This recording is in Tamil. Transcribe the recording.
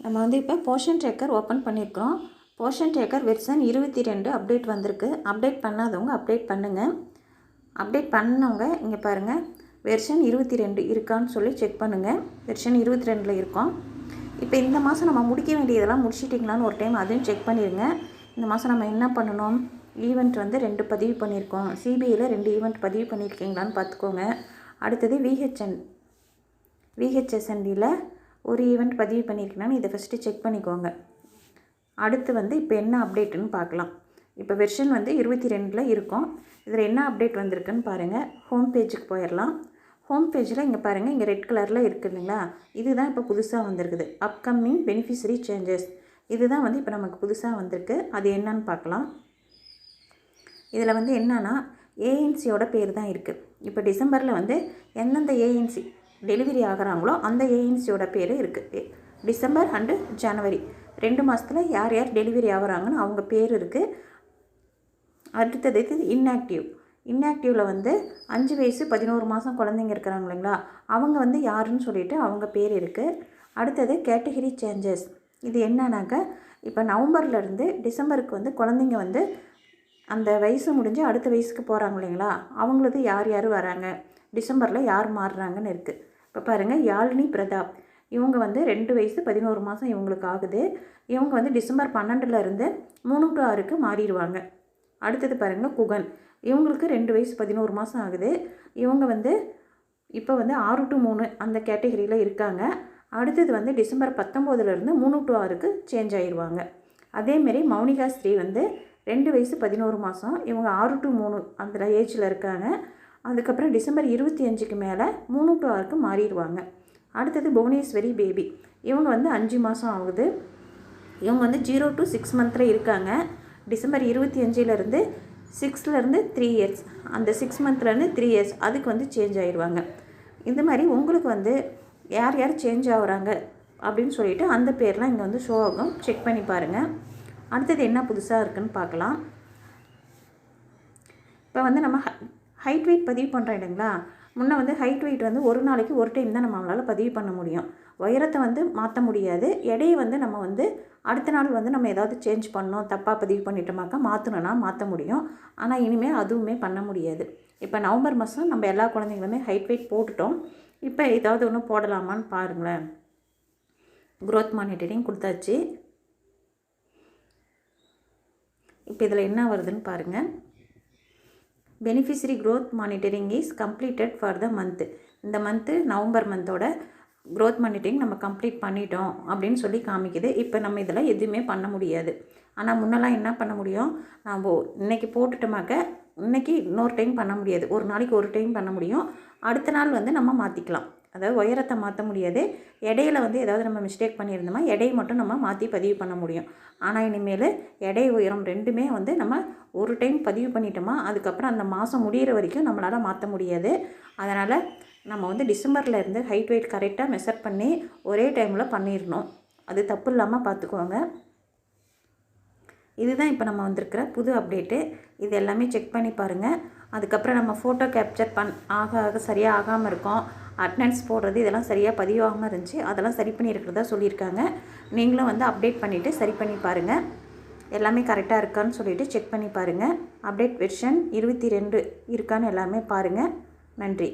நம்ம வந்து இப்போ போர்ஷன் ட்ரேக்கர் ஓப்பன் பண்ணியிருக்கிறோம். போர்ஷன் ட்ரேக்கர் வெர்ஷன் 22 அப்டேட் வந்திருக்கு. அப்டேட் பண்ணாதவங்க அப்டேட் பண்ணுங்கள். அப்டேட் பண்ணவங்க இங்கே பாருங்கள், வெர்ஷன் 22 இருக்கான்னு சொல்லி செக் பண்ணுங்கள். வெர்ஷன் 22ல் இருக்கோம். இப்போ இந்த மாதம் நம்ம முடிக்க வேண்டியதெல்லாம் முடிச்சிட்டிங்களான்னு ஒரு டைம் அதையும் செக் பண்ணிடுங்க. இந்த மாதம் நம்ம என்ன பண்ணணும், ஈவெண்ட் வந்து 2 பதிவு பண்ணியிருக்கோம். சிபிஐயில் 2 ஈவெண்ட் பதிவு பண்ணியிருக்கீங்களான்னு பார்த்துக்கோங்க. அடுத்தது விஹெச்எஸ்என்டியில் ஒரு ஈவெண்ட் பதிவு பண்ணியிருக்கீங்கன்னு இதை ஃபஸ்ட்டு செக் பண்ணிக்கோங்க. அடுத்து வந்து இப்போ என்ன அப்டேட்டுன்னு பார்க்கலாம். இப்போ வெர்ஷன் வந்து 22ல் இருக்கும். இதில் என்ன அப்டேட் வந்திருக்குன்னு பாருங்கள். ஹோம் பேஜுக்கு போயிடலாம். ஹோம் பேஜில் இங்கே பாருங்கள், இங்கே ரெட் கலரில் இருக்குது இல்லைங்களா, இதுதான் இப்போ புதுசாக வந்திருக்குது. அப்கமிங் பெனிஃபிஷரி சேஞ்சஸ், இதுதான் வந்து இப்போ நமக்கு புதுசாக வந்திருக்கு. அது என்னன்னு பார்க்கலாம். இதில் வந்து என்னன்னா ஏஎன்சியோட பேர் தான் இருக்குது. இப்போ டிசம்பரில் வந்து எந்தெந்த ஏஎன்சி டெலிவரி ஆகிறாங்களோ அந்த ஏஎன்சியோட பேர் இருக்குது. டிசம்பர் அண்டு ஜனவரி 2 மாதத்தில் யார் யார் டெலிவரி ஆகிறாங்கன்னு அவங்க பேர் இருக்குது. அடுத்தது இன்ஆக்டிவில் வந்து 5 வயசு 11 மாதம் குழந்தைங்க இருக்கிறாங்க இல்லைங்களா, அவங்க வந்து யாருன்னு சொல்லிட்டு அவங்க பேர் இருக்குது. அடுத்தது கேட்டகரி சேஞ்சஸ், இது என்னன்னாக்கா இப்போ நவம்பர்லேருந்து டிசம்பருக்கு வந்து குழந்தைங்க வந்து அந்த வயசு முடிஞ்சு அடுத்த வயசுக்கு போகிறாங்க இல்லைங்களா, அவங்களது யார் யார் வராங்க, டிசம்பரில் யார் மாறுறாங்கன்னு இருக்குது. இப்போ பாருங்கள், யாழினி பிரதாப், இவங்க வந்து 2 வயசு 11 மாதம் இவங்களுக்கு ஆகுது. இவங்க வந்து டிசம்பர் 12லேருந்து 3 to 6க்கு மாறிடுவாங்க. அடுத்தது பாருங்கள், குகன், இவங்களுக்கு 2 வயசு 11 மாதம் ஆகுது. இவங்க வந்து இப்போ வந்து 6 to 3 அந்த கேட்டகரியில் இருக்காங்க. அடுத்தது வந்து டிசம்பர் 19லேருந்து 3 to 6க்கு சேஞ்ச் ஆகிடுவாங்க. அதேமாரி மௌனிகா ஸ்ரீ வந்து 2 வயசு 11 மாதம், இவங்க 6 to 3 அந்த ஏஜில் இருக்காங்க. அதுக்கப்புறம் டிசம்பர் 25க்கு மேலே 3 to 6க்கு மாறிடுவாங்க. அடுத்தது புவனேஸ்வரி பேபி, இவங்க வந்து 5 மாதம் ஆகுது. இவங்க வந்து 0 to 6 மந்தில் இருக்காங்க. டிசம்பர் 25லேருந்து 6லேருந்து 3 இயர்ஸ், அந்த 6 மந்த்லேருந்து 3 இயர்ஸ் அதுக்கு வந்து சேஞ்ச் ஆகிடுவாங்க. இந்த மாதிரி உங்களுக்கு வந்து யார் யார் சேஞ்ச் ஆகுறாங்க அப்படின்னு சொல்லிட்டு அந்த பேர்லாம் இங்கே வந்து ஷோ ஆகும். செக் பண்ணி பாருங்கள். அடுத்தது என்ன புதுசாக இருக்குதுன்னு பார்க்கலாம். இப்போ வந்து நம்ம ஹைட் வெயிட் பதிவு பண்ணுறோம் இல்லைங்களா, முன்னே வந்து ஹைட் வெயிட் வந்து ஒரு நாளைக்கு ஒரு டைம் தான் நம்மளால் பதிவு பண்ண முடியும். உயரத்தை வந்து மாற்ற முடியாது. எடையை வந்து நம்ம வந்து அடுத்த நாள் வந்து நம்ம ஏதாவது சேஞ்ச் பண்ணோம், தப்பாக பதிவு பண்ணிட்டோமாக்கா மாற்றணுன்னா மாற்ற முடியும். ஆனால் இனிமேல் அதுவுமே பண்ண முடியாது. இப்போ நவம்பர் மாதம் நம்ம எல்லா குழந்தைங்களுமே ஹைட் வெயிட் போட்டுட்டோம். இப்போ ஏதாவது ஒன்று போடலாமான்னு பாருங்களேன். க்ரோத் மானிட்டரிங் கொடுத்தாச்சு. இப்போ இதில் என்ன வருதுன்னு பாருங்கள். Beneficiary growth monitoring is completed for the month. இந்த மந்த்து நவம்பர் மந்தோட க்ரோத் மானிட்டரிங் நம்ம கம்ப்ளீட் பண்ணிட்டோம் அப்படின்னு சொல்லி காமிக்குது. இப்போ நம்ம இதில் எதுவுமே பண்ண முடியாது. ஆனால் முன்னெல்லாம் என்ன பண்ண முடியும், நம்ம இன்றைக்கி போட்டுட்டோமாக்க இன்றைக்கி இன்னொரு டைம் பண்ண முடியாது. ஒரு நாளைக்கு ஒரு டைம் பண்ண முடியும். அடுத்த நாள் வந்து நம்ம மாற்றிக்கலாம். அதாவது உயரத்தை மாற்ற முடியாது. எடையில் வந்து ஏதாவது நம்ம மிஸ்டேக் பண்ணியிருந்தோமா எடையை மட்டும் நம்ம மாற்றி பதிவு பண்ண முடியும். ஆனால் இனிமேல் எடை உயரம் ரெண்டுமே வந்து நம்ம ஒரு டைம் பதிவு பண்ணிட்டோமா அதுக்கப்புறம் அந்த மாதம் முடிகிற வரைக்கும் நம்மளால் மாற்ற முடியாது. அதனால் நம்ம வந்து டிசம்பர்லேருந்து ஹைட் வெயிட் கரெக்டாக மெஷர் பண்ணி ஒரே டைமில் பண்ணிடணும். அது தப்பு இல்லாமல் பார்த்துக்குவாங்க. இதுதான் இப்போ நம்ம வந்திருக்கிற புது அப்டேட்டு. இது எல்லாமே செக் பண்ணி பாருங்கள். அதுக்கப்புறம் நம்ம ஃபோட்டோ கேப்சர் ஆக சரியாக ஆகாமல் இருக்கும். அட்டனன்ஸ் போடுறது இதெல்லாம் சரியாக பதிவாகாமல் இருந்துச்சு. அதெல்லாம் சரி பண்ணியிருக்கிறதா சொல்லியிருக்காங்க. நீங்களும் வந்து அப்டேட் பண்ணிவிட்டு சரி பண்ணி பாருங்கள். எல்லாமே கரெக்டாக இருக்கான்னு சொல்லிவிட்டு செக் பண்ணி பாருங்கள். அப்டேட் வெர்ஷன் 22 இருக்கான்னு எல்லாமே பாருங்கள். நன்றி.